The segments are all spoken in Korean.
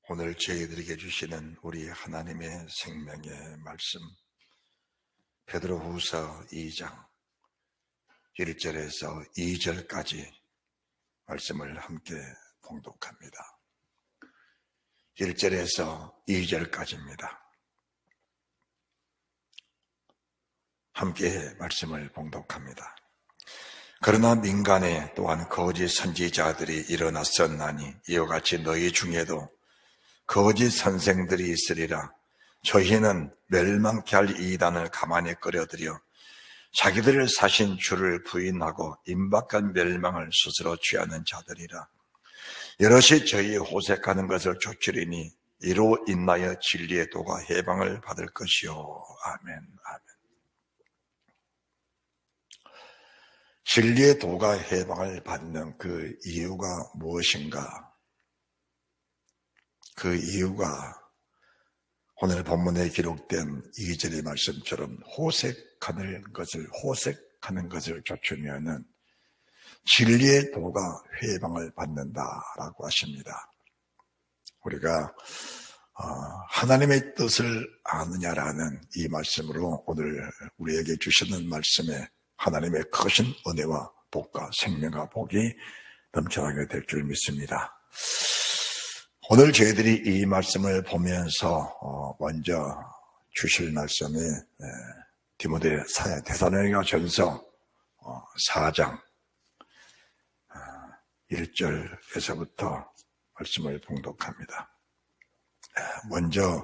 오늘 저희들에게 주시는 우리 하나님의 생명의 말씀, 베드로후서 2장 1절에서 2절까지 말씀을 함께 봉독합니다. 1절에서 2절까지입니다. 함께 말씀을 봉독합니다. 그러나 민간에 또한 거짓 선지자들이 일어났었나니 이와 같이 너희 중에도 거짓 선생들이 있으리라. 저희는 멸망케 할 이단을 가만히 끌어들여 자기들을 사신 주를 부인하고 임박한 멸망을 스스로 취하는 자들이라. 여럿이 저희의 호색하는 것을 쫓으리니 이로 인하여 진리의 도가 해방을 받을 것이요. 아멘. 아멘. 진리의 도가 해방을 받는 그 이유가 무엇인가? 그 이유가 오늘 본문에 기록된 2절의 말씀처럼 호색하는 것을 쫓으면은 진리의 도가 해방을 받는다라고 하십니다. 우리가 하나님의 뜻을 아느냐라는 이 말씀으로 오늘 우리에게 주시는 말씀에 하나님의 크신 은혜와 복과 생명과 복이 넘쳐나게 될 줄 믿습니다. 오늘 저희들이 이 말씀을 보면서 먼저 주실 말씀이 데살로니가전서 4장 1절에서부터 말씀을 봉독합니다. 먼저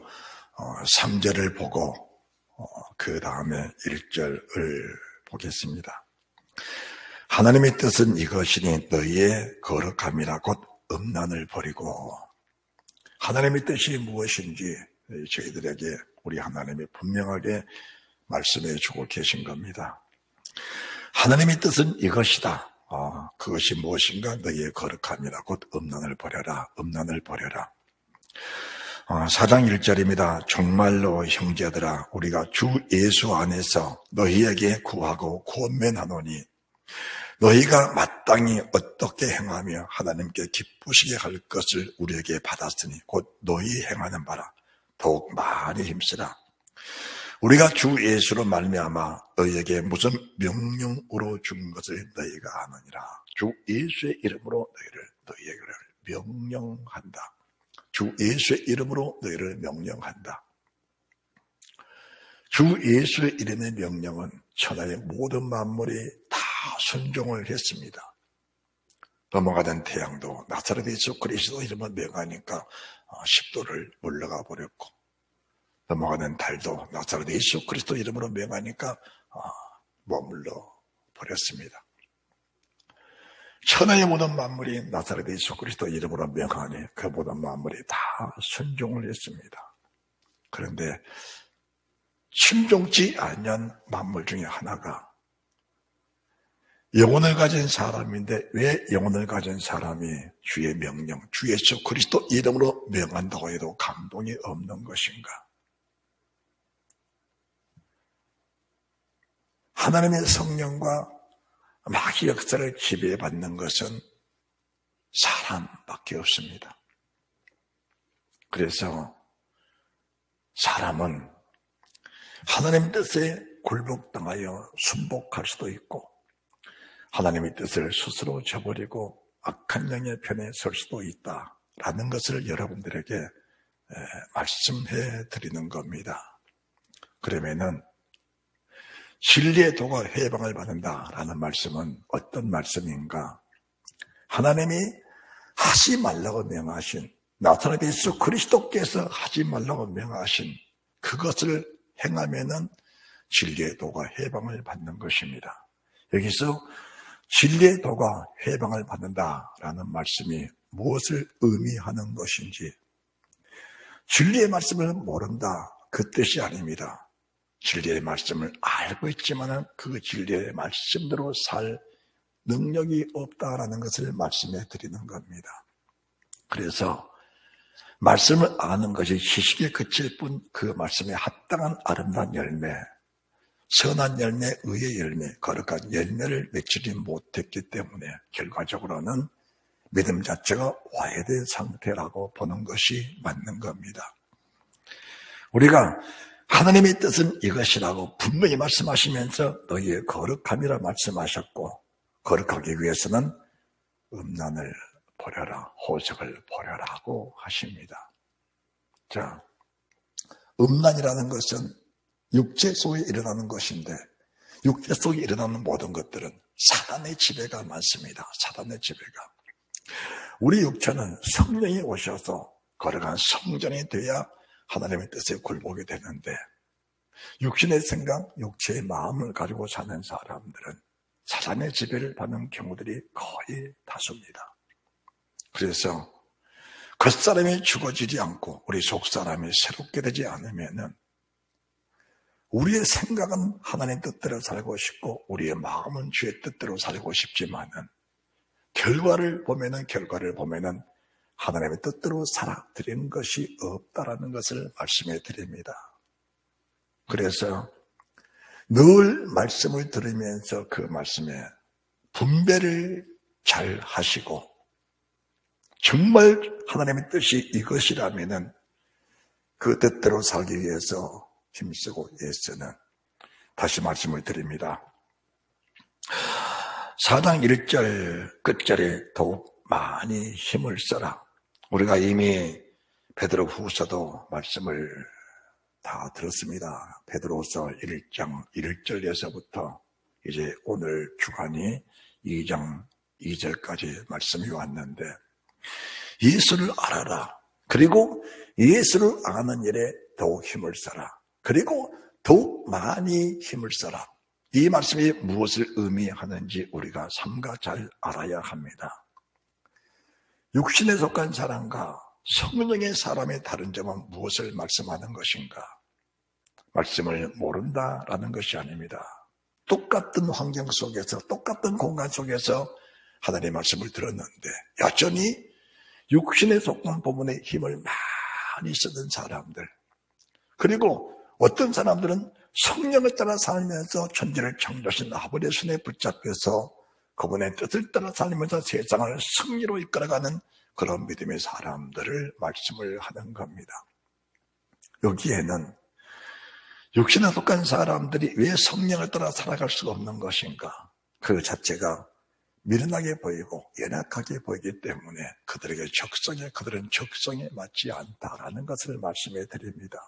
3절을 보고 그 다음에 1절을 보겠습니다. 하나님의 뜻은 이것이니 너희의 거룩함이라 곧 음란을 버리고. 하나님의 뜻이 무엇인지 저희들에게 우리 하나님이 분명하게 말씀해 주고 계신 겁니다. 하나님의 뜻은 이것이다. 그것이 무엇인가? 너희의 거룩함이라 곧 음란을 버려라. 음란을 버려라. 4장 1절입니다. 정말로 형제들아 우리가 주 예수 안에서 너희에게 구하고 권면하노니 너희가 마땅히 어떻게 행하며 하나님께 기쁘시게 할 것을 우리에게 받았으니 곧 너희 행하는 바라 더욱 많이 힘쓰라. 우리가 주 예수로 말미암아 너희에게 무슨 명령으로 준 것을 너희가 아느니라. 주 예수의 이름으로 너희에게 명령한다. 주 예수의 이름으로 너희를 명령한다. 주 예수의 이름의 명령은 천하의 모든 만물이 다 순종을 했습니다. 넘어가던 태양도 나사렛 예수 그리스도 이름을 명하니까 10도를 물러가 버렸고, 넘어가는 달도 나사렛 예수 그리스도 이름으로 명하니까 머물러 버렸습니다. 천하의 모든 만물이 나사렛 예수 그리스도 이름으로 명하니 그 모든 만물이 다 순종을 했습니다. 그런데 순종치 않는 만물 중에 하나가 영혼을 가진 사람인데 왜 영혼을 가진 사람이 주의 명령, 주 예수 그리스도 이름으로 명한다고 해도 감동이 없는 것인가? 하나님의 성령과 마귀 역사를 지배받는 것은 사람밖에 없습니다. 그래서 사람은 하나님의 뜻에 굴복당하여 순복할 수도 있고 하나님의 뜻을 스스로 저버리고 악한 영의 편에 설 수도 있다라는 것을 여러분들에게 말씀해 드리는 겁니다. 그러면은 진리의 도가 해방을 받는다라는 말씀은 어떤 말씀인가? 하나님이 하지 말라고 명하신 나사렛 예수 그리스도께서 하지 말라고 명하신 그것을 행하면은 진리의 도가 해방을 받는 것입니다. 여기서 진리의 도가 해방을 받는다라는 말씀이 무엇을 의미하는 것인지, 진리의 말씀을 모른다 그 뜻이 아닙니다. 진리의 말씀을 알고 있지만 그 진리의 말씀대로 살 능력이 없다라는 것을 말씀해 드리는 겁니다. 그래서 말씀을 아는 것이 지식에 그칠 뿐 그 말씀에 합당한 아름다운 열매, 선한 열매, 의의 열매, 거룩한 열매를 맺지 못했기 때문에 결과적으로는 믿음 자체가 와해된 상태라고 보는 것이 맞는 겁니다. 우리가 하나님의 뜻은 이것이라고 분명히 말씀하시면서 너희의 거룩함이라 말씀하셨고, 거룩하기 위해서는 음란을 버려라, 호색을 버려라 하고 하십니다. 자, 음란이라는 것은 육체 속에 일어나는 것인데, 육체 속에 일어나는 모든 것들은 사단의 지배가 많습니다. 사단의 지배가. 우리 육체는 성령이 오셔서 거룩한 성전이 돼야 하나님의 뜻에 굴복이 되는데, 육신의 생각, 육체의 마음을 가지고 사는 사람들은 사단의 지배를 받는 경우들이 거의 다수입니다. 그래서 겉사람이 죽어지지 않고 우리 속사람이 새롭게 되지 않으면은, 우리의 생각은 하나님의 뜻대로 살고 싶고 우리의 마음은 주의 뜻대로 살고 싶지만은 결과를 보면은 하나님의 뜻대로 살아드리는 것이 없다라는 것을 말씀해 드립니다. 그래서 늘 말씀을 들으면서 그 말씀에 분배를 잘 하시고, 정말 하나님의 뜻이 이것이라면은 그 뜻대로 살기 위해서 힘쓰고 애쓰는, 다시 말씀을 드립니다. 4장 1절 끝절에 더욱 많이 힘을 써라. 우리가 이미 베드로 후서도 말씀을 다 들었습니다. 베드로후서 1장 1절에서부터 이제 오늘 주간이 2장 2절까지 말씀이 왔는데, 예수를 알아라. 그리고 예수를 아는 일에 더욱 힘을 써라. 그리고 더욱 많이 힘을 써라. 이 말씀이 무엇을 의미하는지 우리가 삼가 잘 알아야 합니다. 육신에 속한 사람과 성령의 사람의 다른 점은 무엇을 말씀하는 것인가? 말씀을 모른다라는 것이 아닙니다. 똑같은 환경 속에서, 똑같은 공간 속에서 하나님의 말씀을 들었는데 여전히 육신에 속한 부분에 힘을 많이 쓰는 사람들, 그리고 어떤 사람들은 성령을 따라 살면서 천지를 창조하신 아버지의 손에 붙잡혀서 그분의 뜻을 따라 살면서 세상을 승리로 이끌어가는 그런 믿음의 사람들을 말씀을 하는 겁니다. 여기에는 육신에 속한 사람들이 왜 성령을 따라 살아갈 수가 없는 것인가? 그 자체가 미련하게 보이고 연약하게 보이기 때문에 그들은 적성에 맞지 않다라는 것을 말씀해 드립니다.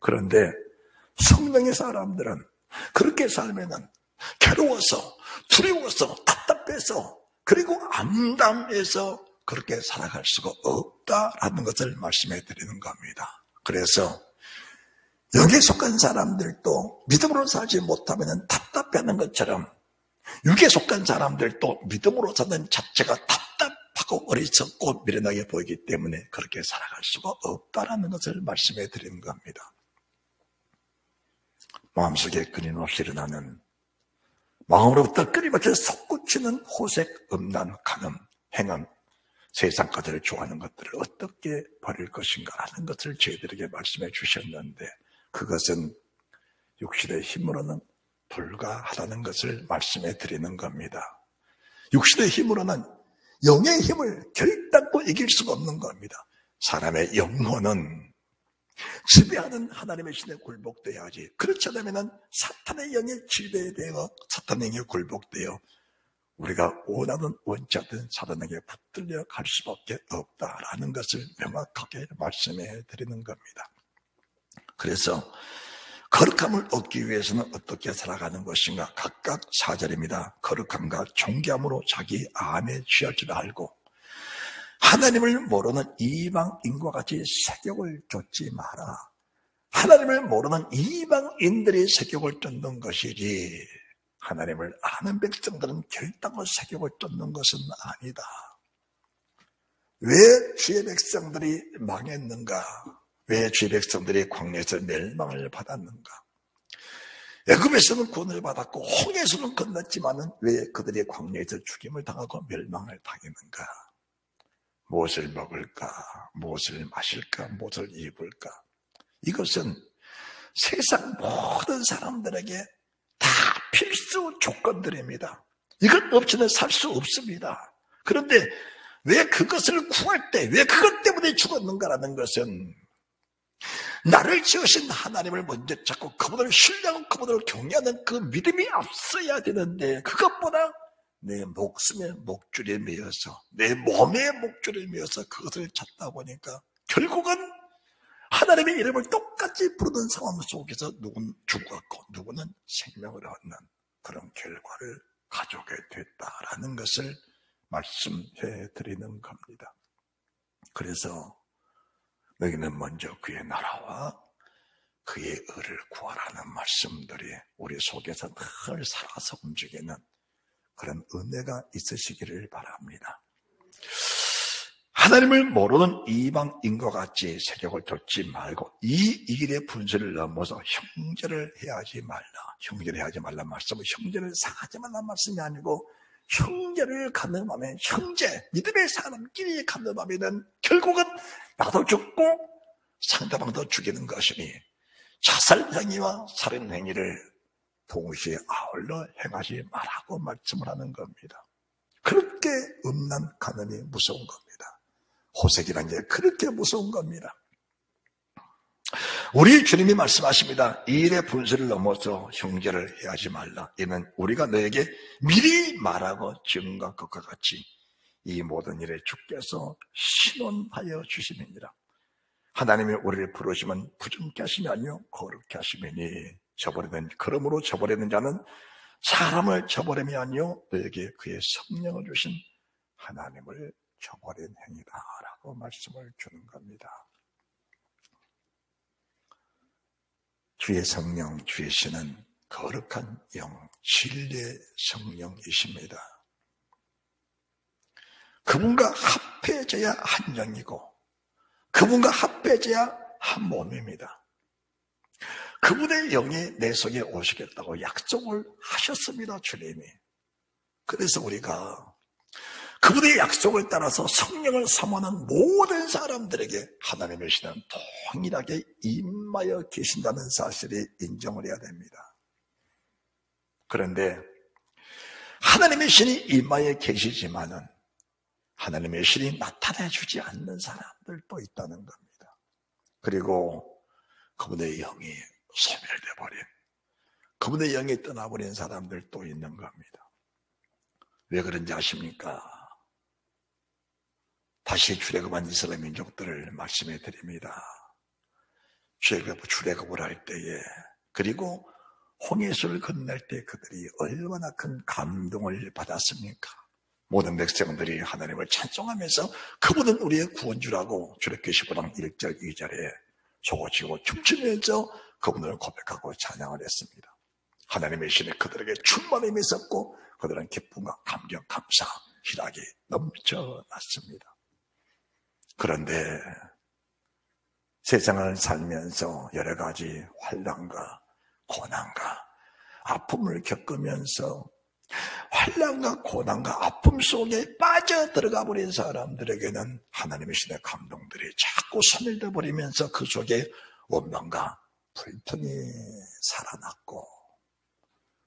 그런데 성령의 사람들은 그렇게 살면은 괴로워서, 두려워서, 답답해서, 그리고 암담해서 그렇게 살아갈 수가 없다라는 것을 말씀해 드리는 겁니다. 그래서 여기에 속한 사람들도 믿음으로 살지 못하면 답답해하는 것처럼, 육에 속한 사람들도 믿음으로 사는 자체가 답답하고 어리석고 미련하게 보이기 때문에 그렇게 살아갈 수가 없다라는 것을 말씀해 드리는 겁니다. 마음속에 끊임없이 일어나는, 마음으로부터 끊임없이 솟구치는 호색, 음란, 간음, 행음, 세상 것들을 좋아하는 것들을 어떻게 버릴 것인가라는 것을 저희들에게 말씀해 주셨는데, 그것은 육신의 힘으로는 불가하다는 것을 말씀해 드리는 겁니다. 육신의 힘으로는 영의 힘을 결단코 이길 수가 없는 겁니다. 사람의 영혼은 지배하는 하나님의 신에 굴복되어야지, 그렇지 않으면 사탄의 영에 지배되어 사탄의 영에 굴복되어 우리가 원하든 원치 않든 사단에게 붙들려 갈 수밖에 없다라는 것을 명확하게 말씀해 드리는 겁니다. 그래서 거룩함을 얻기 위해서는 어떻게 살아가는 것인가? 각각 4절입니다. 거룩함과 존귀함으로 자기 안에 취할 줄 알고 하나님을 모르는 이방인과 같이 색욕을 쫓지 마라. 하나님을 모르는 이방인들이 색욕을 쫓는 것이지 하나님을 아는 백성들은 결단코 색욕을 쫓는 것은 아니다. 왜 주의 백성들이 망했는가? 왜 주의 백성들이 광야에서 멸망을 받았는가? 애굽에서는 구원을 받았고 홍해에서는 건넜지만은 왜 그들이 광야에서 죽임을 당하고 멸망을 당했는가? 무엇을 먹을까? 무엇을 마실까? 무엇을 입을까? 이것은 세상 모든 사람들에게 다 필수 조건들입니다. 이것 없이는 살 수 없습니다. 그런데 왜 그것을 구할 때, 왜 그것 때문에 죽었는가라는 것은 나를 지으신 하나님을 먼저 찾고 그분을 신뢰하고 그분을 경외하는 그 믿음이 앞서야 되는데, 그것보다 내 목숨에 목줄에 매여서, 내 몸에 목줄에 매여서 그것을 찾다 보니까 결국은 하나님의 이름을 똑같이 부르는 상황 속에서 누구는 죽었고 누구는 생명을 얻는 그런 결과를 가져오게 됐다라는 것을 말씀해 드리는 겁니다. 그래서 너희는 먼저 그의 나라와 그의 의를 구하라는 말씀들이 우리 속에서 늘 살아서 움직이는 그런 은혜가 있으시기를 바랍니다. 하나님을 모르는 이방인과 같이 세력을 좇지 말고 이 일의 분수를 넘어서 형제를 해하지 말라. 형제를 해하지 말란 말씀은 형제를 상하지 말란 말씀이 아니고, 형제를 가늠하면, 형제, 믿음의 사람끼리 가늠하면 결국은 나도 죽고 상대방도 죽이는 것이니 자살행위와 살인행위를 동시에 아울러 행하지 말라고 말씀을 하는 겁니다. 그렇게 음란 가늠이 무서운 겁니다. 호색이라는 게 그렇게 무서운 겁니다. 우리 주님이 말씀하십니다. 이 일의 분수를 넘어서 형제를 해하지 말라. 이는 우리가 너에게 미리 말하고 증거한 것과 같이 이 모든 일에 주께서 신원하여 주심이니라. 하나님이 우리를 부르시면 부정케 하심이 아니요 거룩케 하심이니, 그러므로 저버리는 자는 사람을 저버림이 아니요 너에게 그의 성령을 주신 하나님을 저버린 행위다라고 말씀을 주는 겁니다. 주의 성령, 주의 신은 거룩한 영, 진리의 성령이십니다. 그분과 합해져야 한 영이고 그분과 합해져야 한 몸입니다. 그분의 영이 내 속에 오시겠다고 약속을 하셨습니다, 주님이. 그래서 우리가 그분의 약속을 따라서 성령을 사모하는 모든 사람들에게 하나님의 신은 동일하게 임하여 계신다는 사실이 인정을 해야 됩니다. 그런데 하나님의 신이 임하여 계시지만은 하나님의 신이 나타내주지 않는 사람들도 있다는 겁니다. 그리고 그분의 영이 소멸돼 버린, 그분의 영이 떠나버린 사람들도 있는 겁니다. 왜 그런지 아십니까? 다시 출애굽한 이스라엘 민족들을 말씀해 드립니다. 출애굽을 할 때에, 그리고 홍해수를 건널 때 그들이 얼마나 큰 감동을 받았습니까? 모든 백성들이 하나님을 찬송하면서 그분은 우리의 구원주라고 출애굽기 15장 1절 2절에 소고치고 춤추면서 그분을 고백하고 찬양을 했습니다. 하나님의 신이 그들에게 충만함이 있었고 그들은 기쁨과 감격, 감사, 희락이 넘쳐났습니다. 그런데 세상을 살면서 여러 가지 환난과 고난과 아픔을 겪으면서 환난과 고난과 아픔 속에 빠져들어가 버린 사람들에게는 하나님의 신의 감동들이 자꾸 소멸돼 버리면서 그 속에 원망과 불평이 살아났고,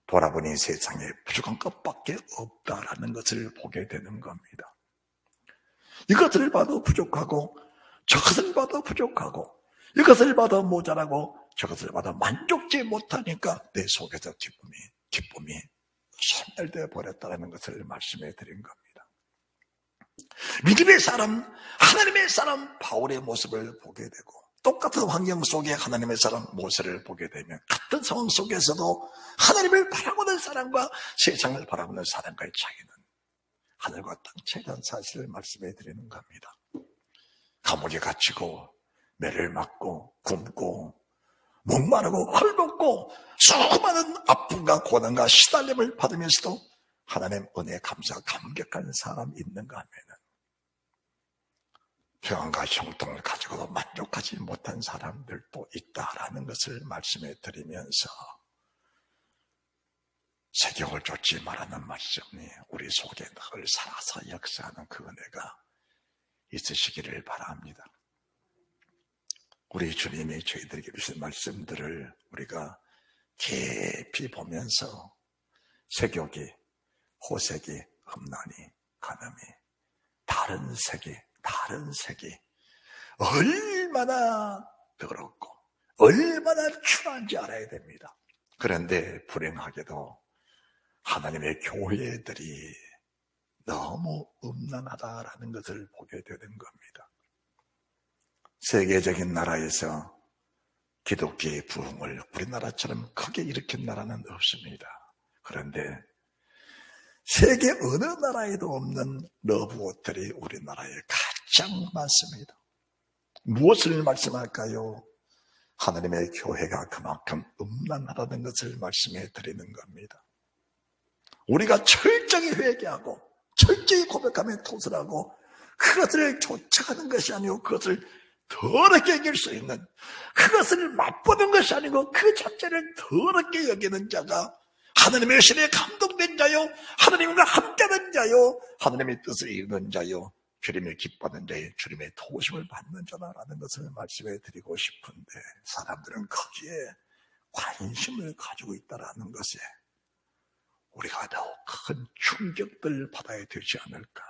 돌아보니 세상에 부족한 것밖에 없다라는 것을 보게 되는 겁니다. 이것을 봐도 부족하고 저것을 봐도 부족하고 이것을 봐도 모자라고 저것을 봐도 만족지 못하니까 내 속에서 기쁨이 소멸되어 버렸다는 것을 말씀해 드린 겁니다. 믿음의 사람, 하나님의 사람 바울의 모습을 보게 되고 똑같은 환경 속에 하나님의 사람 모세를 보게 되면 같은 상황 속에서도 하나님을 바라보는 사람과 세상을 바라보는 사람과의 차이는 하늘과 땅 차이라는 사실을 말씀해 드리는 겁니다. 감옥에 갇히고 매를 맞고 굶고 목마르고 헐벗고 수많은 아픔과 고난과 시달림을 받으면서도 하나님 은혜에 감사 감격하는 사람이 있는가 하면은 평안과 형통을 가지고도 만족하지 못한 사람들도 있다라는 것을 말씀해 드리면서 세경을 쫓지 말라는 말씀이 우리 속에 늘 살아서 역사하는 그 은혜가 있으시기를 바랍니다. 우리 주님이 저희들에게 주신 말씀들을 우리가 깊이 보면서 세격이, 호색이, 험난이, 간음이 다른 세계 얼마나 더럽고 얼마나 추한지 알아야 됩니다. 그런데 불행하게도 하나님의 교회들이 너무 음란하다라는 것을 보게 되는 겁니다. 세계적인 나라에서 기독교의 부흥을 우리나라처럼 크게 일으킨 나라는 없습니다. 그런데 세계 어느 나라에도 없는 러브호텔이 우리나라에 가장 많습니다. 무엇을 말씀할까요? 하나님의 교회가 그만큼 음란하다는 것을 말씀해 드리는 겁니다. 우리가 철저히 회개하고 철저히 고백하며 토설하고 그것을 쫓아가는 것이 아니고 그것을 더럽게 여길 수 있는, 그것을 맛보는 것이 아니고 그 자체를 더럽게 여기는 자가 하나님의 신에 감동된 자요, 하나님과 함께하는 자요, 하나님의 뜻을 이루는 자요, 주님의 기뻐하는 자의 주님의 도우심을 받는 자라는 것을 말씀해 드리고 싶은데, 사람들은 거기에 관심을 가지고 있다는 것에 우리가 더 큰 충격을 받아야 되지 않을까?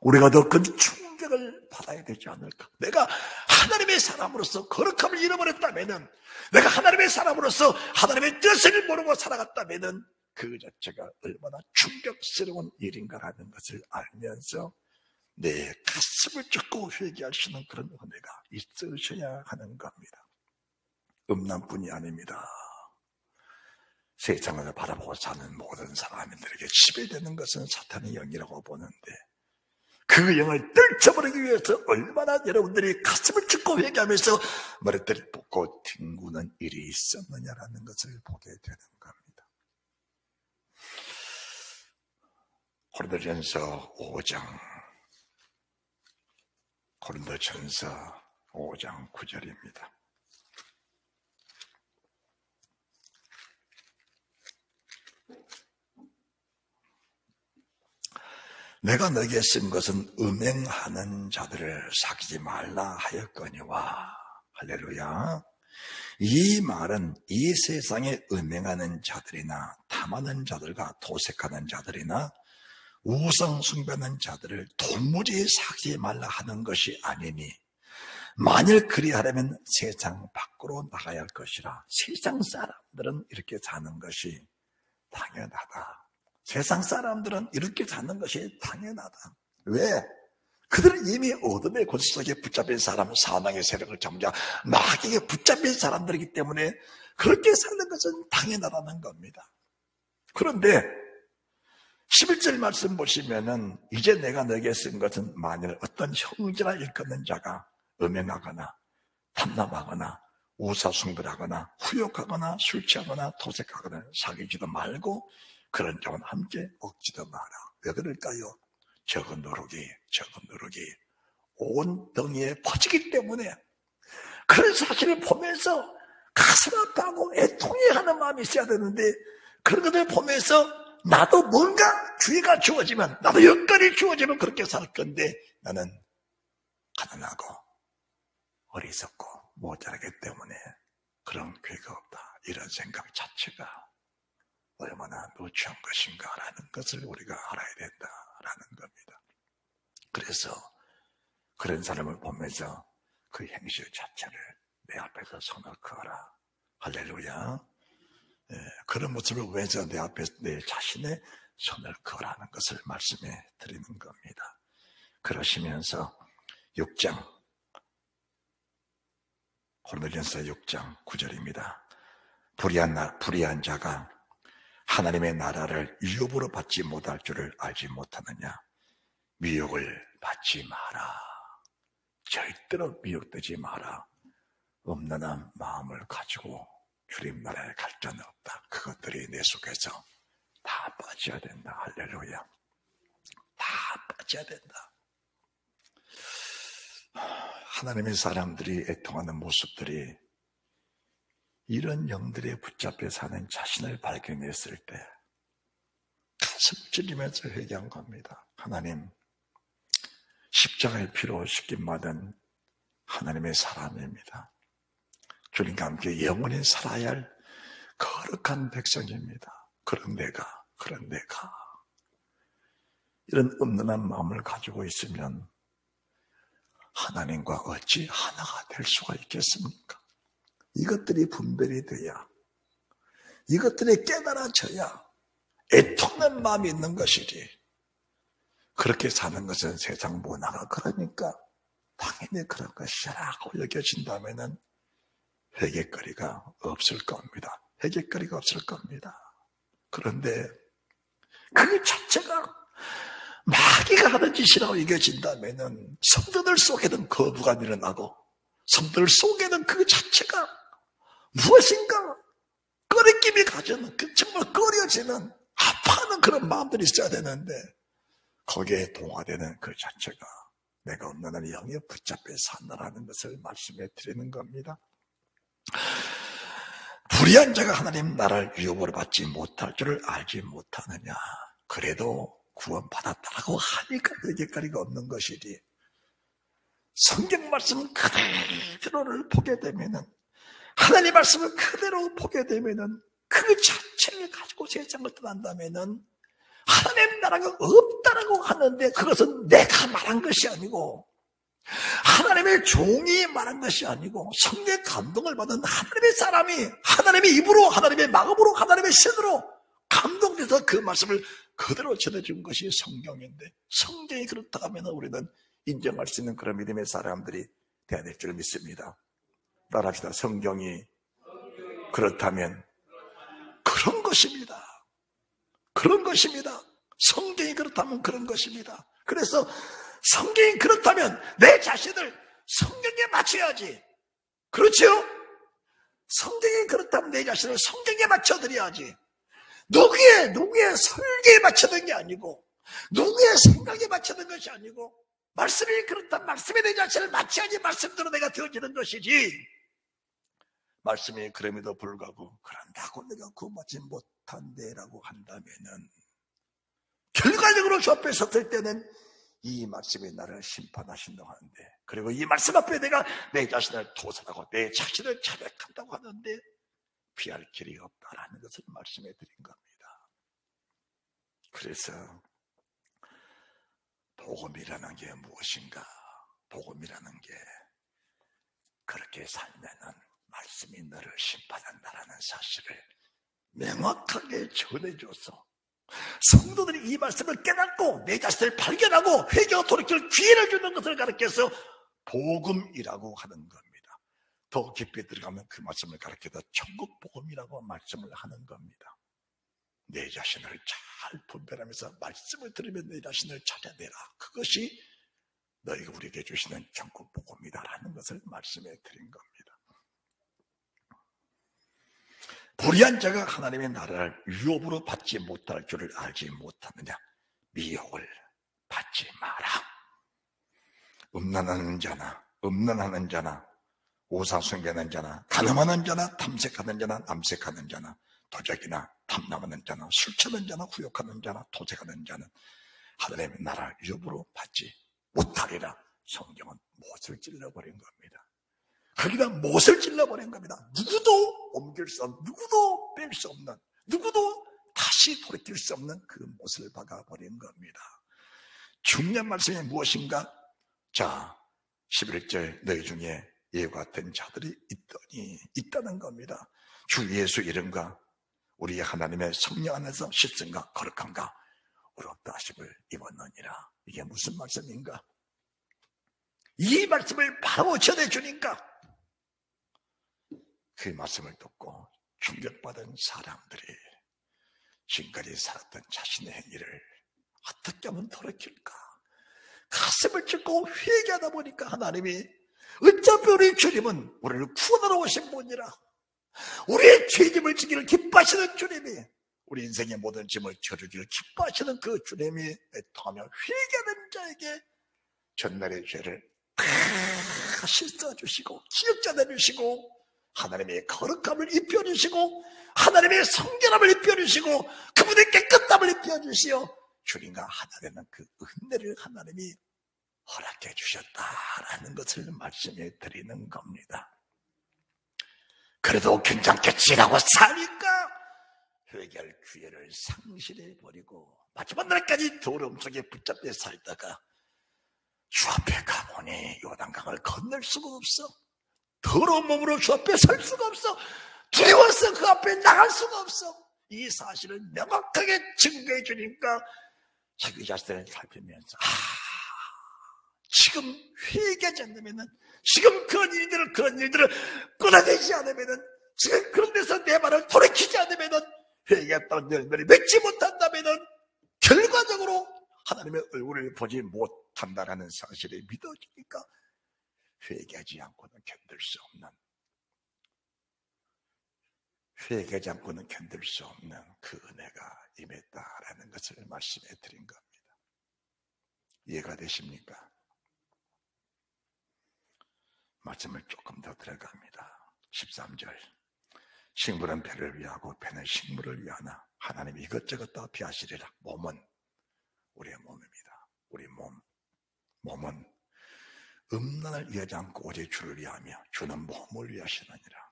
우리가 더 큰 충격을 받아야 되지 않을까? 내가 하나님의 사람으로서 거룩함을 잃어버렸다면은, 내가 하나님의 사람으로서 하나님의 뜻을 모르고 살아갔다면은 그 자체가 얼마나 충격스러운 일인가라는 것을 알면서 내 가슴을 쫓고 회개하시는 그런 은혜가 있으셔야 하는 겁니다. 음란뿐이 아닙니다. 세상을 바라보고 사는 모든 사람들에게 지배되는 것은 사탄의 영이라고 보는데, 그 영을 떨쳐버리기 위해서 얼마나 여러분들이 가슴을 찢고 회개하면서 머리털을 뽑고 뒹구는 일이 있었느냐라는 것을 보게 되는 겁니다. 고린도전서 5장 9절입니다. 내가 너에게 쓴 것은 음행하는 자들을 사귀지 말라 하였거니와. 할렐루야. 이 말은 이 세상에 음행하는 자들이나 탐하는 자들과 도색하는 자들이나 우상 숭배하는 자들을 도무지 사귀지 말라 하는 것이 아니니, 만일 그리하려면 세상 밖으로 나가야 할 것이라. 세상 사람들은 이렇게 사는 것이 당연하다. 세상 사람들은 이렇게 사는 것이 당연하다. 왜? 그들은 이미 어둠의 권세 속에 붙잡힌 사람, 사망의 세력을 잡자 마귀에게 붙잡힌 사람들이기 때문에 그렇게 사는 것은 당연하다는 겁니다. 그런데 11절 말씀 보시면은, 이제 내가 너에게 쓴 것은 만일 어떤 형제나 일컫는 자가 음행하거나 탐남하거나 우사숭배하거나 후욕하거나 술 취하거나 도색하거나 사귀지도 말고 그런 자와 함께 먹지도 마라. 왜 그럴까요? 적은 누룩이 온 덩이에 퍼지기 때문에, 그런 사실을 보면서 가슴 아파하고 애통해하는 마음이 있어야 되는데, 그런 것을 보면서 나도 뭔가 기회가 주어지면, 나도 여건이 주어지면 그렇게 살 건데 나는 가난하고 어리석고 모자라기 때문에 그런 기회가 없다. 이런 생각 자체가 얼마나 누추한 것인가라는 것을 우리가 알아야 된다라는 겁니다. 그래서 그런 사람을 보면서 그 행실 자체를 내 앞에서 손을 그어라. 할렐루야. 그런 모습을 보면서 내 앞에서 내 자신의 손을 그어라는 것을 말씀해 드리는 겁니다. 그러시면서 6장, 고린도전서 6장 9절입니다. 불의한 자가 하나님의 나라를 유업으로 받지 못할 줄을 알지 못하느냐. 미혹을 받지 마라. 절대로 미혹되지 마라. 음란한 마음을 가지고 주님 나라에 갈 자는 없다. 그것들이 내 속에서 다 빠져야 된다. 할렐루야. 다 빠져야 된다. 하나님의 사람들이 애통하는 모습들이 이런 영들에 붙잡혀 사는 자신을 발견했을 때 가슴 찔리면서 회개한 겁니다. 하나님, 십자가의 피로 씻김받은 하나님의 사람입니다. 주님과 함께 영원히 살아야 할 거룩한 백성입니다. 그런 내가 이런 음란한 마음을 가지고 있으면 하나님과 어찌 하나가 될 수가 있겠습니까? 이것들이 분별이 돼야, 이것들이 깨달아져야 애통하는 마음이 있는 것이지, 그렇게 사는 것은 세상 문화가 그러니까 당연히 그런 것이라고 여겨진다면 회개거리가 없을 겁니다. 회개거리가 없을 겁니다. 그런데 그 자체가 마귀가 하는 짓이라고 여겨진다면 성도들 속에는 거부가 일어나고, 성도들 속에는 그 자체가 무엇인가 꺼리낌이 가지는, 정말 꺼려지는, 아파하는 그런 마음들이 있어야 되는데, 거기에 동화되는 그 자체가 내가 없는 한 영에 붙잡혀 산다라는 것을 말씀해 드리는 겁니다. 불의한 자가 하나님 나라를 유업으로 받지 못할 줄을 알지 못하느냐. 그래도 구원받았다라고 하니까 회개거리가 없는 것이지, 성경 말씀 그대로를 보게 되면은, 하나님 말씀을 그대로 보게 되면은, 그 자체를 가지고 세상을 떠난다면은 하나님 나라가 없다라고 하는데, 그것은 내가 말한 것이 아니고 하나님의 종이 말한 것이 아니고 성령의 감동을 받은 하나님의 사람이 하나님의 입으로, 하나님의 마음으로, 하나님의 신으로 감동돼서 그 말씀을 그대로 전해준 것이 성경인데, 성경이 그렇다 하면 우리는 인정할 수 있는 그런 믿음의 사람들이 되어야 될 줄 믿습니다. 따라합시다. 성경이 그렇다면 그런 것입니다. 그런 것입니다. 성경이 그렇다면 그런 것입니다. 그래서 성경이 그렇다면 내 자신을 성경에 맞춰야지. 그렇죠? 성경이 그렇다면 내 자신을 성경에 맞춰드려야지. 누구의 설계에 맞춰든 게 아니고, 누구의 생각에 맞춰든 것이 아니고, 말씀이 그렇다면 말씀에 내 자신을 맞춰야지 말씀대로 내가 되어지는 것이지, 말씀이 그럼에도 불구하고 그런다고 내가 구원받지 못한대라고 한다면은, 결과적으로 주 앞에 섰을 때는 이 말씀이 나를 심판하신다고 하는데, 그리고 이 말씀 앞에 내가 내 자신을 도살하고 내 자신을 자백한다고 하는데 피할 길이 없다라는 것을 말씀해 드린 겁니다. 그래서 복음이라는 게 무엇인가? 복음이라는 게 그렇게 살면은 말씀이 너를 심판한다라는 사실을 명확하게 전해줘서 성도들이 이 말씀을 깨닫고 내 자신을 발견하고 회개와 돌이킬 기회를 주는 것을 가르쳐서 복음이라고 하는 겁니다. 더 깊이 들어가면 그 말씀을 가르쳐서 천국 복음이라고 말씀을 하는 겁니다. 내 자신을 잘 분별하면서 말씀을 들으면 내 자신을 찾아내라. 그것이 너희가 우리에게 주시는 천국 복음이다라는 것을 말씀해 드린 겁니다. 불의한 자가 하나님의 나라를 유업으로 받지 못할 줄을 알지 못하느냐. 미혹을 받지 마라. 음란하는 자나 오사숭배하는 자나 간음하는 자나 탐색하는 자나 남색하는 자나 도적이나 탐남하는 자나 술 취하는 자나 후욕하는 자나 도색하는 자는 하나님의 나라를 유업으로 받지 못하리라. 성경은 못을 찔러버린 겁니다. 거기다 못을 찔러버린 겁니다. 누구도 옮길 수 없는, 누구도 뺄 수 없는, 누구도 다시 돌이킬 수 없는 그 못을 박아버린 겁니다. 중요한 말씀이 무엇인가? 자, 11절 너희 중에 이와 같은 자들이 있다는 겁니다. 주 예수 이름과 우리 하나님의 성령 안에서 십승과 거룩함과 의롭다 하심을 입었느니라. 이게 무슨 말씀인가? 이 말씀을 바로 전해주니까 그 말씀을 듣고 충격받은 사람들이 지금까지 살았던 자신의 행위를 어떻게 하면 돌이킬까? 가슴을 찢고 회개하다 보니까 하나님이 어차피 우리 주님은 우리를 구원하러 오신 분이라, 우리의 죄짐을 지기를 기뻐하시는 주님이, 우리 인생의 모든 짐을 져주기를 기뻐하시는 그 주님이 애통하며 회개하는 자에게 전날의 죄를 다 씻어주시고 기억자 내주시고 하나님의 거룩함을 입혀주시고 하나님의 성결함을 입혀주시고 그분의 깨끗함을 입혀주시어 주님과 하나 되는 그 은혜를 하나님이 허락해 주셨다라는 것을 말씀해 드리는 겁니다. 그래도 괜찮겠지라고 사니까 회개할 기회를 상실해 버리고 마지막 날까지 더러움 속에 붙잡혀 살다가 주 앞에 가보니 요단강을 건널 수가 없어. 더러운 몸으로 주 앞에 설 수가 없어. 두려워서 그 앞에 나갈 수가 없어. 이 사실을 명확하게 증거해 주니까 자기 자신을 살피면서 지금 회개하지 않으면은, 지금 그런 일들을 끊어내지 않으면은, 지금 그런 데서 내 말을 돌이키지 않으면은, 회개했다는 열매를 맺지 못한다면은 결과적으로 하나님의 얼굴을 보지 못한다라는 사실이 믿어지니까 회개하지 않고는 견딜 수 없는, 회개하지 않고는 견딜 수 없는 그 은혜가 임했다라는 것을 말씀해 드린 겁니다. 이해가 되십니까? 말씀을 조금 더 들어갑니다. 13절. 식물은 배를 위하고 배는 식물을 위하나 하나님이 이것저것 다 비하시리라. 몸은 우리의 몸입니다. 우리 몸은 음란을 위하지 않고 오직 주를 위하며 주는 몸을 위하시느니라.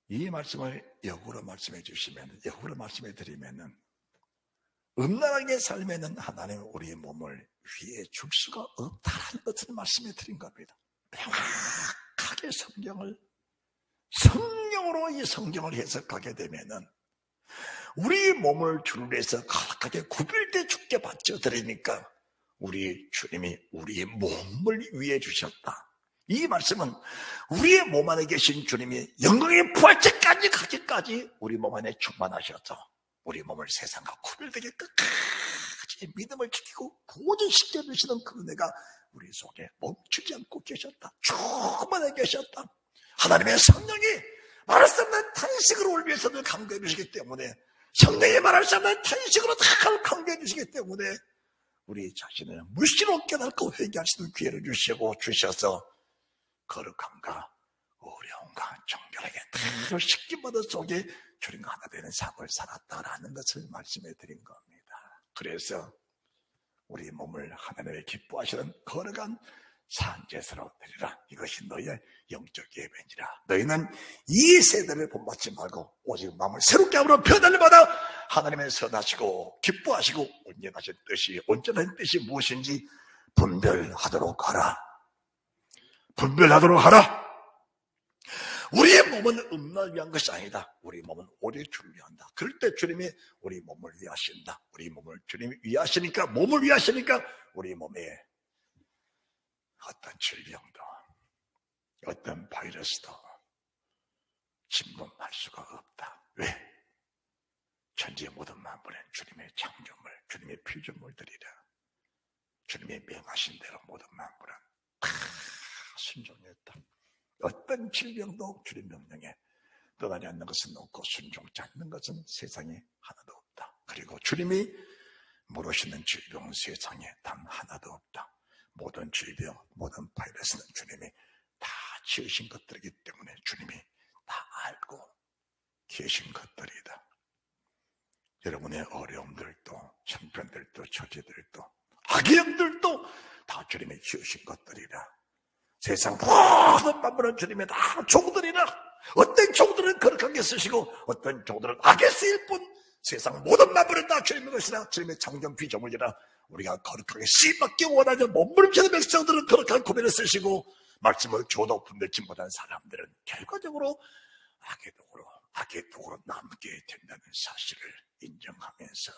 이 말씀을 역으로 말씀해 주시면, 역으로 말씀해 드리면은, 음란하게 살면은 하나님은 우리의 몸을 위해 줄 수가 없다라는 것을 말씀해 드린 겁니다. 명확하게 성령으로 이 성경을 해석하게 되면은 우리 몸을 주를 위해서 거룩하게 구별돼 죽게 바쳐 드리니까 우리 주님이 우리의 몸을 위해 주셨다. 이 말씀은 우리의 몸 안에 계신 주님이 영광의 부활체까지 가기까지 우리 몸 안에 충만하셔서 우리 몸을 세상과 구별되게 끝까지 믿음을 지키고 보존시켜 주시는 그 은혜가 우리 속에 멈추지 않고 계셨다. 충만해 계셨다. 하나님의 성령이 말할 수 없는 탄식으로 우리 위해서도 강구해 주시기 때문에, 성령이 말할 수 없는 탄식으로 다 강구해 주시기 때문에 우리 자신을 물시로 깨닫고 회개할 수 있는 기회를 주셔서 거룩함과 어려움과 정결하게 다 식기마다 속에 주님과 하나 되는 삶을 살았다라는 것을 말씀해 드린 겁니다. 그래서 우리 몸을 하나님의 기뻐하시는 거룩한 산제사로 드리라. 이것이 너희의 영적 예배니라. 너희는 이 세대를 본받지 말고 오직 마음을 새롭게 함으로 변화를받아 하나님의 선하시고 기뻐하시고 온전한 뜻이 무엇인지 분별하도록 하라. 분별하도록 하라. 우리의 몸은 음란을 위한 것이 아니다. 우리 몸은 오직 주를 위한다. 그럴 때 주님이 우리 몸을 위하신다. 우리 몸을 주님이 위하시니까, 몸을 위하시니까 우리 몸에 어떤 질병도, 어떤 바이러스도 침범할 수가 없다. 왜? 천지의 모든 만물은 주님의 창조물, 주님의 피조물들이라. 주님의 명하신 대로 모든 만물은 다 순종했다. 어떤 질병도 주님 명령에 떠나지 않는 것은 없고 순종치 않는 것은 세상에 하나도 없다. 그리고 주님이 모르시는 질병은 세상에 단 하나도 없다. 모든 질병, 모든 바이러스는 주님이 다 지으신 것들이기 때문에 주님이 다 알고 계신 것들이다. 여러분의 어려움들도, 형편들도, 처지들도, 악영들도 다 주님이 지으신 것들이라. 세상 모든 만물은 주님의 다 종들이라. 어떤 종들은 거룩하게 쓰시고 어떤 종들은 악에 쓰일 뿐 세상 모든 만물은 다 주님의 것이라. 주님의 창조 피조물이라. 우리가 거룩하게 쓰임받기 원하는 몸부림치는 백성들은 거룩한 고백을 쓰시고 말씀을 줘도 분별치 못한 사람들은 결과적으로 악의 독으로 남게 된다는 사실을 인정하면서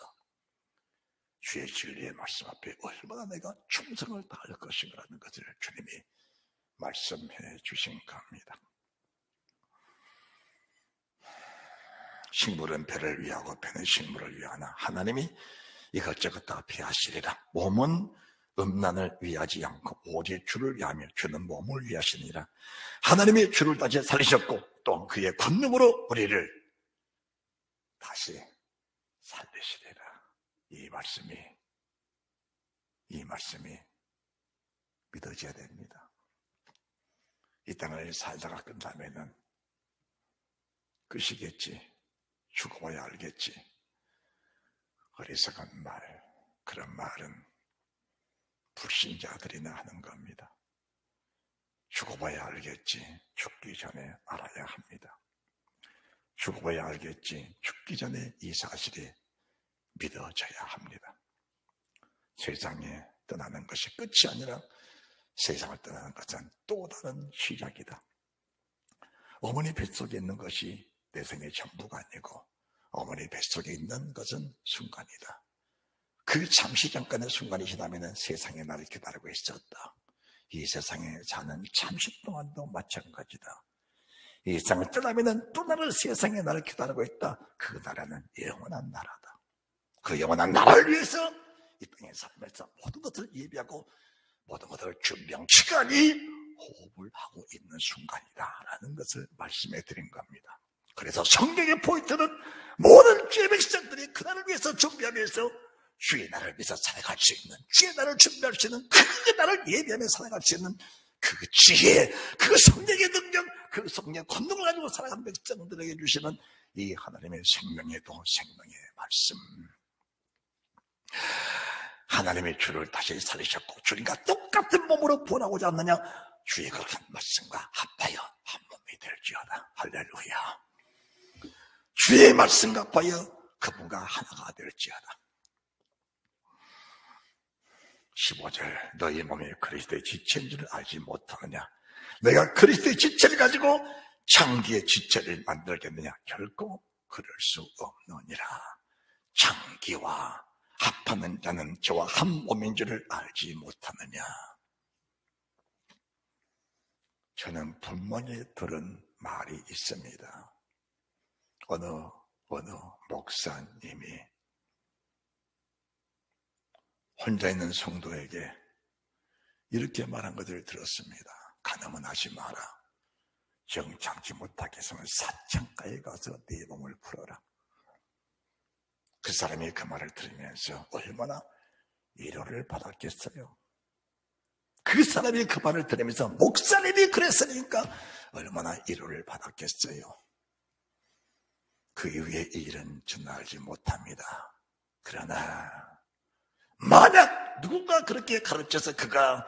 주의 진리의 말씀 앞에 얼마나 내가 충성을 다할 것인가라는 것을 주님이 말씀해 주신 겁니다. 식물은 배를 위하고 배는 식물을 위하나 하나님이 이것저것 다 피하시리라. 몸은 음란을 위하지 않고 오직 주를 위하며 주는 몸을 위하시니라. 하나님이 주를 다시 살리셨고 또 그의 권능으로 우리를 다시 살리시리라. 이 말씀이 믿어져야 됩니다. 이 땅을 살다가 끝나면은 끝이겠지. 죽어봐야 알겠지. 어리석은 말, 그런 말은 불신자들이나 하는 겁니다. 죽어봐야 알겠지. 죽기 전에 알아야 합니다. 죽어봐야 알겠지. 죽기 전에 이 사실이 믿어져야 합니다. 세상에 떠나는 것이 끝이 아니라 세상을 떠나는 것은 또 다른 시작이다. 어머니 뱃속에 있는 것이 내 생의 전부가 아니고 어머니 뱃속에 있는 것은 순간이다. 그 잠시 잠깐의 순간이 지나면 세상에 나를 기다리고 있었다. 이 세상에 사는 잠시 동안도 마찬가지다. 이 세상을 떠나면 또 나를 세상에 나를 기다리고 있다. 그 나라는 영원한 나라다. 그 영원한 나라를 위해서 이 땅에 살면서 모든 것을 예비하고 모든 것을 준비한 시간이 호흡을 하고 있는 순간이다라는 것을 말씀해 드린 겁니다. 그래서 성경의 포인트는 모든 주의 백성들이 그날을 위해서 준비하면서 주의 나라를 위해서 살아갈 수 있는, 주의 나라를 준비할 수 있는, 그 나라를 예비하며 살아갈 수 있는 그 지혜, 그 성령의 능력, 그 성령의 권능을 가지고 살아가는 백성들에게 주시는 이 하나님의 생명에도 생명의 말씀. 하나님의 주를 다시 살리셨고 주님과 똑같은 몸으로 부활하고자 하느냐, 주의 거룩한 말씀과 합하여 한 몸이 될지어다. 할렐루야. 주의 말씀과 합하여 그분과 하나가 될지어다. 15절, 너희 몸이 그리스도의 지체인 줄을 알지 못하느냐. 내가 그리스도의 지체를 가지고 창기의 지체를 만들겠느냐. 결코 그럴 수 없느니라. 창기와 합하는 자는 저와 한 몸인 줄을 알지 못하느냐. 저는 분명히 들은 말이 있습니다. 어느 목사님이 혼자 있는 성도에게 이렇게 말한 것을 들었습니다. 간음은 하지 마라. 정착지 못하겠으면 사창가에 가서 네 몸을 풀어라. 그 사람이 그 말을 들으면서 얼마나 위로를 받았겠어요. 그 사람이 그 말을 들으면서 목사님이 그랬으니까 얼마나 위로를 받았겠어요. 그 이후에 이 일은 저는 알지 못합니다. 그러나 만약 누군가 그렇게 가르쳐서 그가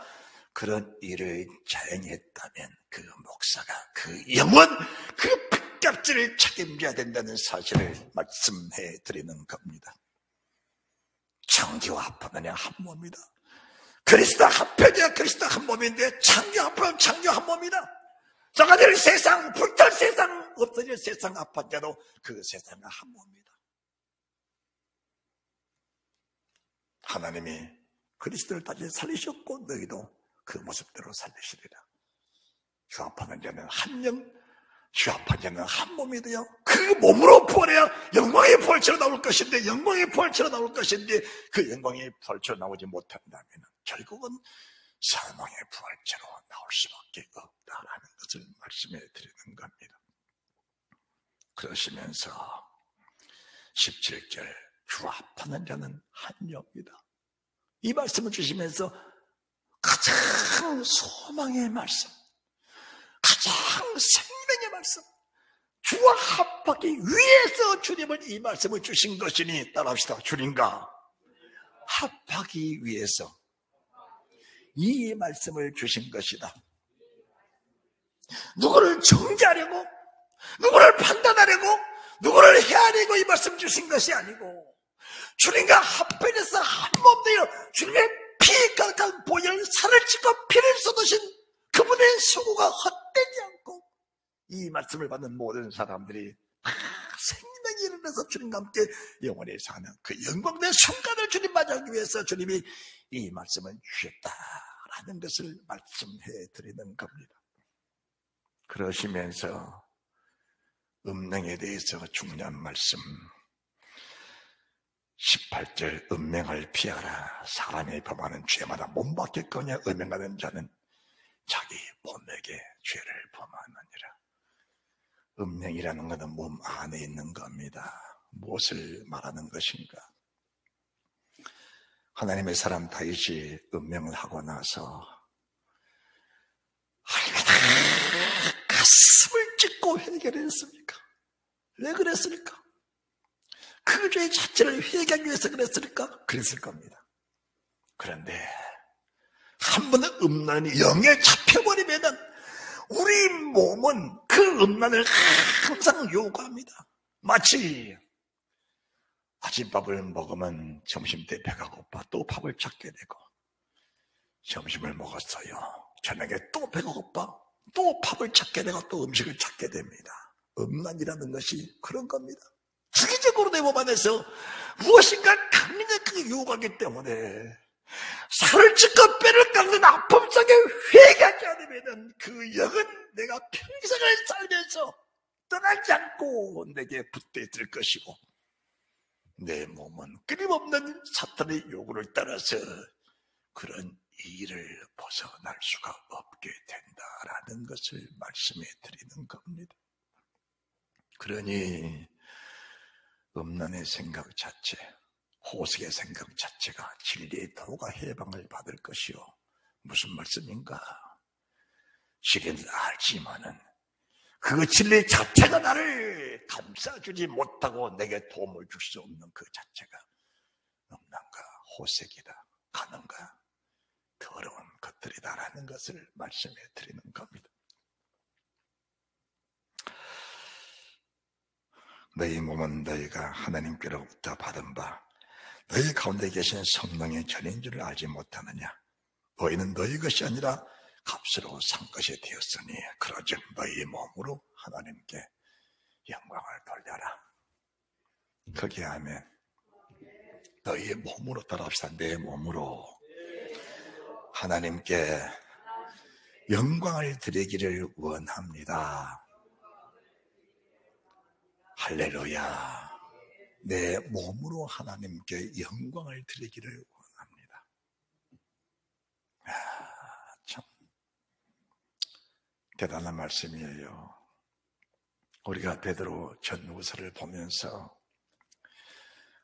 그런 일을 자행했다면 그 목사가 그 영원 그 핏값을 책임져야 된다는 사실을 말씀해 드리는 겁니다. 창기와 합하느냐 한 몸이다. 그리스도 합해야 그리스도 한 몸인데 창기 합하면 창기 한 몸이다. 썩어질 세상, 불탈 세상, 없어질 세상 합한 자도 그 세상은 한 몸이다. 하나님이 그리스도를 다시 살리셨고 너희도 그 모습대로 살리시리라. 휴합하는 자는 한 영, 휴합한 자는 한 몸이 되어 그 몸으로 부활해야 영광의 부활체로 나올 것인데, 영광의 부활체로 나올 것인데 그 영광의 부활체로 나오지 못한다면 결국은 사망의 부활체로 나올 수밖에 없다라는 것을 말씀해 드리는 겁니다. 그러시면서 17절, 휴합하는 자는 한 영이다. 이 말씀을 주시면서 가장 소망의 말씀, 가장 생명의 말씀, 주와 합하기 위해서 주님은 이 말씀을 주신 것이니 따라합시다. 주님과 합하기 위해서 이 말씀을 주신 것이다. 누구를 정죄하려고, 누구를 판단하려고, 누구를 헤아리고 이 말씀 주신 것이 아니고 주님과 합해져서 한 몸 되어 주님의 피 가득한 보혈 살을 찢고 피를 쏟으신 그분의 수고가 헛되지 않고 이 말씀을 받는 모든 사람들이 다 생명이 일어나서 주님과 함께 영원히 사는 그 영광된 순간을 주님 맞이하기 위해서 주님이 이 말씀을 주셨다라는 것을 말씀해 드리는 겁니다. 그러시면서 음행에 대해서 중요한 말씀, 18절, 음행을 피하라. 사람이 범하는 죄마다 몸 받겠거냐. 음행하는 자는 자기 몸에게 죄를 범하느니라. 음행이라는 것은 몸 안에 있는 겁니다. 무엇을 말하는 것인가? 하나님의 사람 다윗이 음행을 하고 나서 하나님이 가슴을 찢고 회개했습니까? 왜 그랬을까? 그 죄 자체를 회개하기 위해서 그랬을까? 그랬을 겁니다. 그런데 한 번은 음란이 영에 잡혀버리면 우리 몸은 그 음란을 항상 요구합니다. 마치 아침밥을 먹으면 점심때 배가 고파 또 밥을 찾게 되고, 점심을 먹었어요, 저녁에 또 배가 고파 또 밥을 찾게 되고 또 음식을 찾게 됩니다. 음란이라는 것이 그런 겁니다. 주기적으로 내 몸 안에서 무엇인가 강력하게 유혹하기 때문에 살을 찢고 뼈를 깎는 아픔 속에 회개하지 않으면 그 영은 내가 평생을 살면서 떠나지 않고 내게 붙어 있을 것이고, 내 몸은 끊임없는 사탄의 요구를 따라서 그런 일을 벗어날 수가 없게 된다라는 것을 말씀해 드리는 겁니다. 그러니 음란의 생각 자체, 호색의 생각 자체가 진리의 도가 해방을 받을 것이요. 무슨 말씀인가? 진리는 알지만은 그 진리 자체가 나를 감싸주지 못하고 내게 도움을 줄 수 없는 그 자체가 음란과 호색이다, 가난과 더러운 것들이다라는 것을 말씀해 드리는 겁니다. 너희 몸은 너희가 하나님께로부터 받은 바 너희 가운데 계신 성령의 전인 줄을 알지 못하느냐? 너희는 너희 것이 아니라 값으로 산 것이 되었으니 그러즉 너희 몸으로 하나님께 영광을 돌려라. 거기에 하면 너희의 몸으로 따라합시다. 내 몸으로 하나님께 영광을 드리기를 원합니다. 할렐루야. 내 몸으로 하나님께 영광을 드리기를 원합니다. 참 대단한 말씀이에요. 우리가 베드로 전후서를 보면서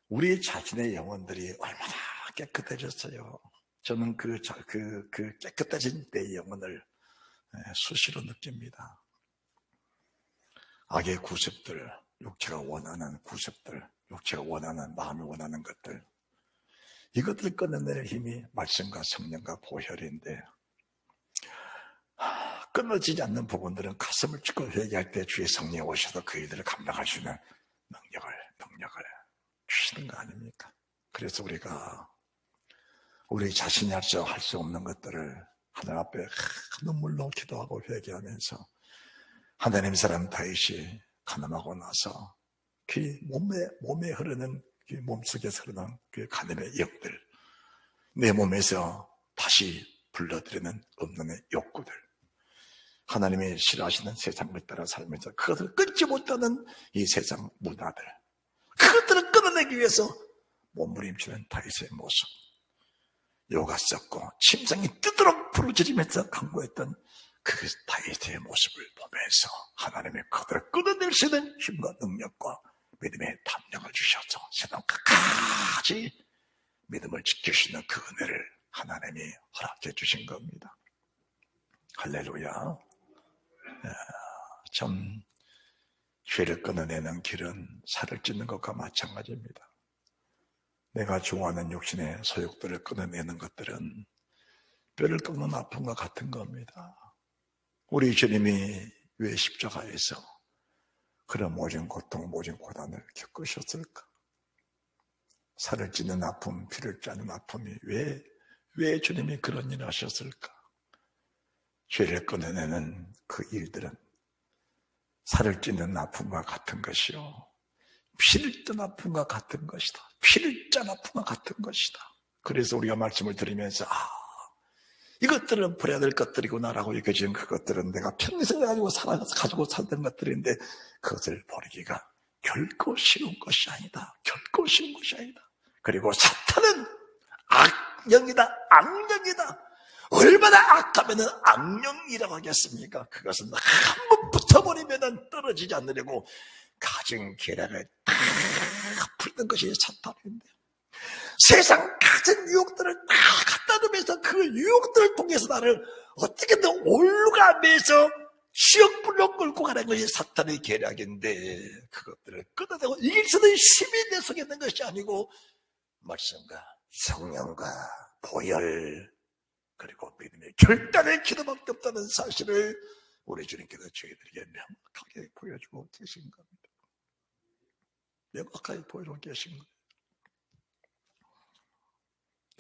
우리 자신의 영혼들이 얼마나 깨끗해졌어요. 저는 그 깨끗해진 내 영혼을 수시로 느낍니다. 악의 구습들, 육체가 원하는 구습들, 육체가 원하는, 마음이 원하는 것들, 이것들을 끊어내는 힘이 말씀과 성령과 보혈인데, 끊어지지 않는 부분들은 가슴을 찢고 회개할 때 주의 성령이 오셔서 그 일들을 감당할 수 있는 능력을 주시는 거 아닙니까? 그래서 우리가 우리 자신이 할 수 없는 것들을 하나님 앞에 눈물로 기도하고 회개하면서, 하나님 사람 다윗이 간음하고 나서 그 몸에 흐르는, 그 몸속에서 흐르는 그 간음의 역들, 내 몸에서 다시 불러들이는 음란의 욕구들, 하나님이 싫어하시는 세상을 따라 살면서 그것을 끊지 못하는 이 세상 문화들, 그것들을 끊어내기 위해서 몸부림치는 다윗의 모습, 요가 썼고 침상이 뜨도록 부르짖으면서 간구했던 그 다윗의 모습을 보면서 하나님의 그들을 끊어낼 수 있는 힘과 능력과 믿음의 담력을 주셔서 세상 끝까지 믿음을 지킬 수 있는 그 은혜를 하나님이 허락해 주신 겁니다. 할렐루야. 참 죄를 끊어내는 길은 살을 찢는 것과 마찬가지입니다. 내가 좋아하는 육신의 소욕들을 끊어내는 것들은 뼈를 꺾는 아픔과 같은 겁니다. 우리 주님이 왜 십자가에서 그런 모진 고통, 모진 고난을 겪으셨을까? 살을 찢는 아픔, 피를 짜는 아픔이 왜 주님이 그런 일을 하셨을까? 죄를 끊어내는 그 일들은 살을 찢는 아픔과 같은 것이요, 피를 짠 아픔과 같은 것이다. 피를 짠 아픔과 같은 것이다. 그래서 우리가 말씀을 드리면서 이것들은 버려야 될 것들이구나라고 여겨지는 그것들은 내가 평생 가지고 살던 것들인데 그것을 버리기가 결코 쉬운 것이 아니다. 결코 쉬운 것이 아니다. 그리고 사탄은 악령이다. 악령이다. 얼마나 악하면 악령이라고 하겠습니까? 그것은 한번 붙어버리면 떨어지지 않으려고 가진 계략을 다 풀는 것이 사탄인데, 세상 가진 유혹들을 다 갖다 두면서 그 유혹들을 통해서 나를 어떻게든 올가면서 지옥불로 끌고 가는 것이 사탄의 계략인데, 그것들을 끊어내고 이길 수 있는 힘이 내 속에 있는 것이 아니고 말씀과 성령과 보혈 그리고 믿음의 결단의 기도밖에 없다는 사실을 우리 주님께서 저희들에게 명확하게 보여주고 계신 겁니다. 명확하게 보여주고 계신 거예요.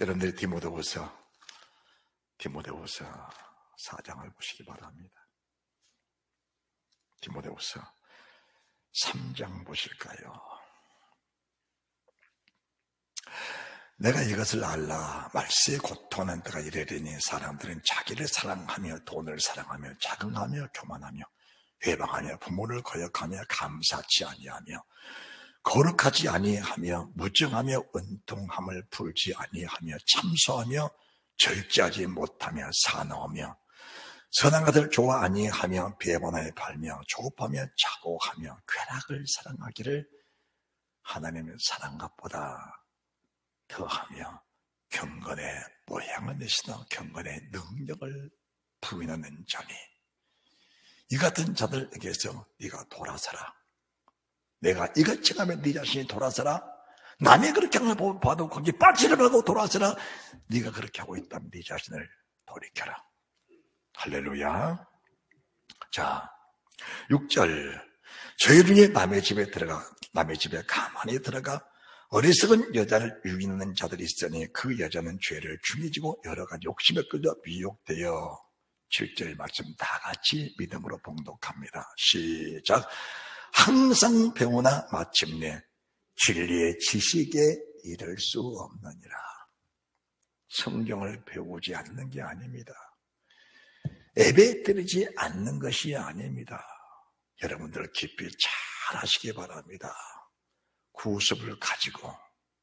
여러분들이 디모데후서 4장을 보시기 바랍니다. 디모데후서 3장 보실까요? 내가 이것을 알라. 말세에 고통하는 때가 이르리니 사람들은 자기를 사랑하며 돈을 사랑하며 자긍하며 교만하며 회방하며 부모를 거역하며 감사치 아니하며 거룩하지 아니하며 무정하며 은통함을 풀지 아니하며 참소하며 절제하지 못하며 사나우며 선한 것을 좋아 아니하며 배반하여 팔며 조급하며 자고하며 쾌락을 사랑하기를 하나님의 사랑 것보다 더하며 경건의 모양을 내시나 경건의 능력을 부인하는 자니 이 같은 자들에게서 네가 돌아서라. 내가 이것 청하면 네 자신이 돌아서라. 남이 그렇게 하는 걸 봐도 거기 빠지려 하고 돌아서라. 네가 그렇게 하고 있다면 네 자신을 돌이켜라. 할렐루야. 자, 6절. 저희 중에 남의 집에 가만히 들어가 어리석은 여자를 유인하는 자들이 있으니 그 여자는 죄를 중해지고 여러 가지 욕심에 끌려 미혹되어 7절 말씀 다 같이 믿음으로 봉독합니다. 시작. 항상 배우나 마침내 진리의 지식에 이를 수 없느니라. 성경을 배우지 않는 게 아닙니다. 예배에 드리지 않는 것이 아닙니다. 여러분들 깊이 잘 하시기 바랍니다. 구습을 가지고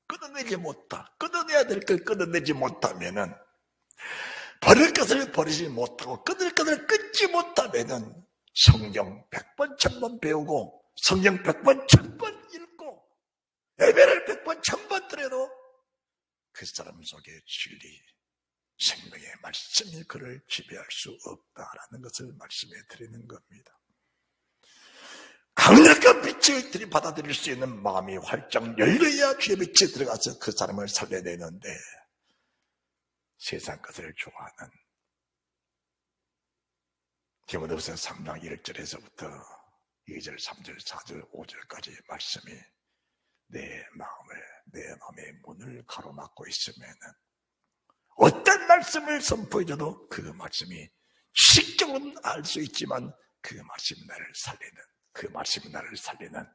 끊어내야 될 걸 끊어내지 못하면은 버릴 것을 버리지 못하고 끊을 것을 끊지 못하면은 성경 100번 1000번 배우고 성경 100번 1000번 읽고 예배를 100번 1000번 드려도 그 사람 속에 진리 생명의 말씀이 그를 지배할 수 없다라는 것을 말씀해 드리는 겁니다. 강력한 빛을 들이받아들일 수 있는 마음이 활짝 열려야 주의 빛이 들어가서 그 사람을 살려내는데 세상 것을 좋아하는 디모데후서 3장 1절에서부터 2절, 3절, 4절, 5절까지의 말씀이 내 마음의 문을 가로막고 있으면은 어떤 말씀을 선포해줘도 그 말씀이 지식적으로는 알 수 있지만 그 말씀이 나를 살리는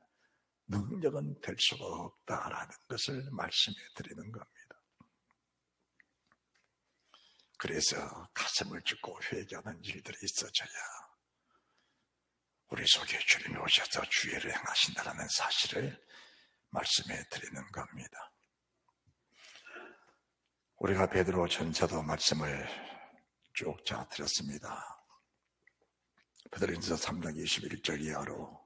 능력은 될 수가 없다라는 것을 말씀해 드리는 겁니다. 그래서 가슴을 찢고 회개하는 일들이 있어져야 우리 속에 주님이 오셔서 주의를 행하신다는 사실을 말씀해 드리는 겁니다. 우리가 베드로 전서도 말씀을 쭉 들었습니다. 베드로전서 3장 21절 이하로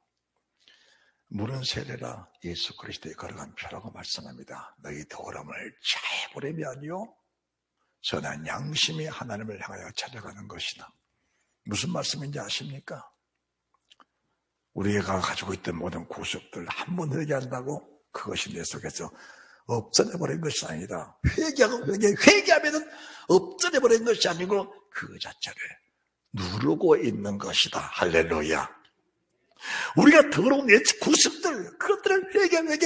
물은 세례라 예수 그리스도의 걸어간 표라고 말씀합니다. 너희 더러움을 채버림이 아니요 선한 양심이 하나님을 향하여 찾아가는 것이다. 무슨 말씀인지 아십니까? 우리가 가지고 있던 모든 구습들 한 번 회개한다고 그것이 내 속에서 없어져버린 것이 아니다. 회개하면 없어져버린 것이 아니고 그 자체를 누르고 있는 것이다. 할렐루야. 우리가 더러운 내 구습들 그것들을 회개하면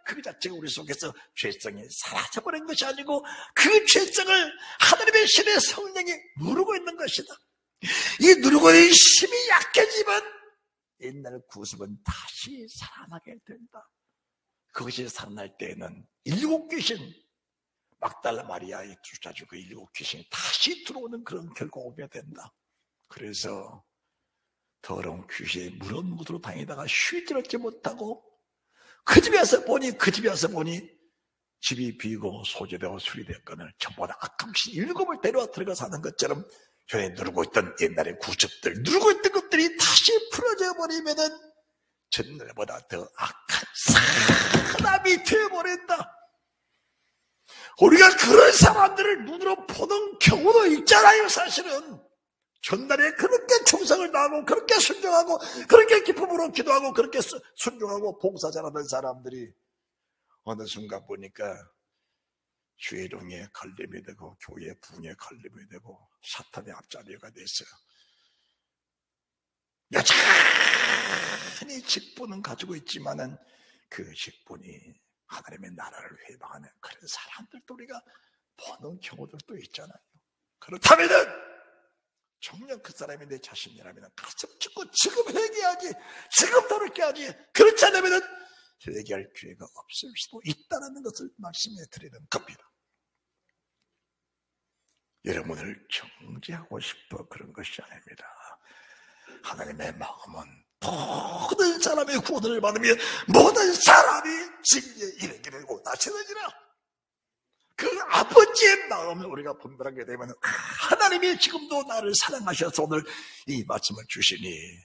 그 자체가 우리 속에서 죄성이 사라져버린 것이 아니고 그 죄성을 하나님의 신의 성령이 누르고 있는 것이다. 이 누르고 있는 힘이 약해지면 옛날 구습은 다시 살아나게 된다. 그것이 살아날 때에는 7 귀신 막달라 마리아의 주자주 그 7 귀신이 다시 들어오는 그런 결과가 오게 된다. 그래서 더러운 귀신의 무런 무드로 다니다가 쉬지 않지 못하고 그 집에 와서 보니 집이 비고 소재되고 수리됐거늘 전부 다 악한 귀신 7을 데려와 들어가서 하는 것처럼 전에 누르고 있던 옛날의 구습들 누르고 있던 것들이 다시 풀어져 버리면은 전날보다 더 악한 사람이 되어버린다. 우리가 그런 사람들을 눈으로 보는 경우도 있잖아요. 사실은 전날에 그렇게 충성을 다하고 그렇게 순종하고 그렇게 기쁨으로 기도하고 그렇게 순종하고 봉사 잘하는 사람들이 어느 순간 보니까 죄종에 걸림이 되고 교회 붕에 걸림이 되고 사탄의 앞자리가 됐어요. 여전히 직분은 가지고 있지만은 그 10분이 하나님의 나라를 회방하는 그런 사람들도 우리가 보는 경우들도 있잖아요. 그렇다면은 정녕 그 사람이 내 자신이라면 가슴 찢고 지금 회개하지, 지금 돌이켜 하지. 그렇지 않으면 회개할 기회가 없을 수도 있다는 것을 말씀해 드리는 겁니다. 여러분을 정죄하고 싶어 그런 것이 아닙니다. 하나님의 마음은 모든 사람의 구원을 받으며 모든 사람이 진리에 이르기를 원하시느니라. 그 아버지의 마음을 우리가 분별하게 되면 하나님이 지금도 나를 사랑하셔서 오늘 이 말씀을 주시니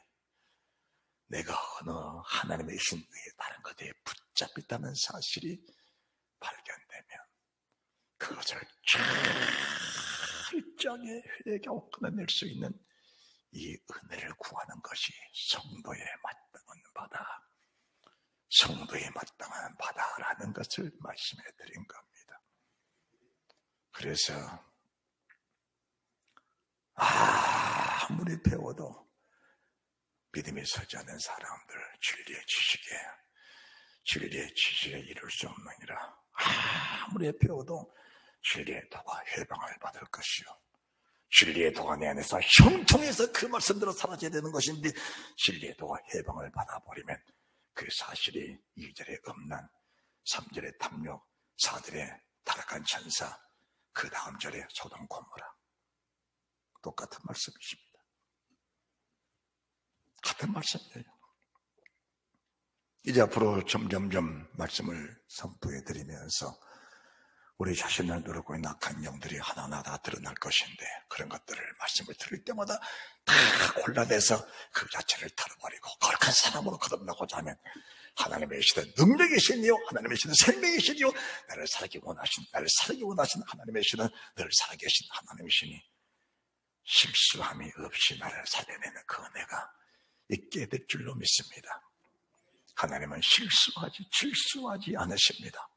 내가 어느 하나님의 신에 다른 것에 붙잡혔다는 사실이 발견되면 그것을 철저하게 회개하고 끊어낼 수 있는 이 은혜를 구하는 것이 성도의 마땅한 바다, 성도의 마땅한 바다라는 것을 말씀해 드린 겁니다. 그래서 아무리 배워도 믿음이 서지 않는 사람들 진리의 지식에 이룰 수 없느니라. 아무리 배워도 진리의 도가 해방을 받을 것이요, 진리의 도가 내 안에서 형통해서 그 말씀대로 사라져야 되는 것인데 진리의 도가 해방을 받아버리면 그 사실이 2절의 음란, 3절의 탐욕, 4절의 타락한 천사, 그 다음 절에 소돔 고모라. 똑같은 말씀이십니다. 같은 말씀이에요. 이제 앞으로 점점점 말씀을 선포해 드리면서 우리 자신을 누르고 있는 악한 영들이 하나하나 다 드러날 것인데 그런 것들을 말씀을 들을 때마다 다 골라내서 그 자체를 털어버리고 거룩한 사람으로 거듭나고자 하면 하나님의 시는 능력의 신이요, 하나님의 시는 생명의 신이요, 나를 살기 원하신 하나님의 시는 늘 살아계신 하나님의 신이 실수함이 없이 나를 살려내는 그 은혜가 있게 될 줄로 믿습니다. 하나님은 실수하지 않으십니다.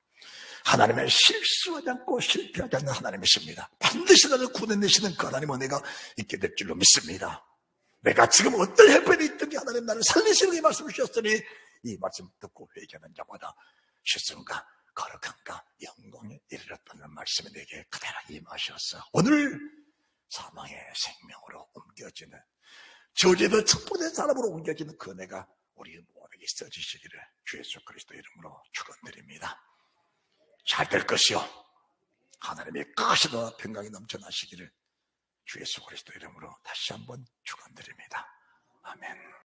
하나님은 실수하지 않고 실패하지 않는 하나님이십니다. 반드시 나를 구원해내시는 그 하나님의 은혜가 있게 될 줄로 믿습니다. 내가 지금 어떤 형편이 있든지 하나님 나를 살리시는 이 말씀을 주셨으니 이 말씀 듣고 회개하는 자마다 시승과 거룩함과 영광에 이르렀다는 말씀이 내게 그대로 임하셔서 오늘 사망의 생명으로 옮겨지는 저주의 축복된 사람으로 옮겨지는 그 은혜가 우리 모두에게 있어지시기를 주 예수 그리스도 이름으로 축원드립니다. 잘 될 것이요, 하나님의 크시도나 평강이 넘쳐나시기를 주 예수 그리스도 이름으로 다시 한번 축원드립니다. 아멘.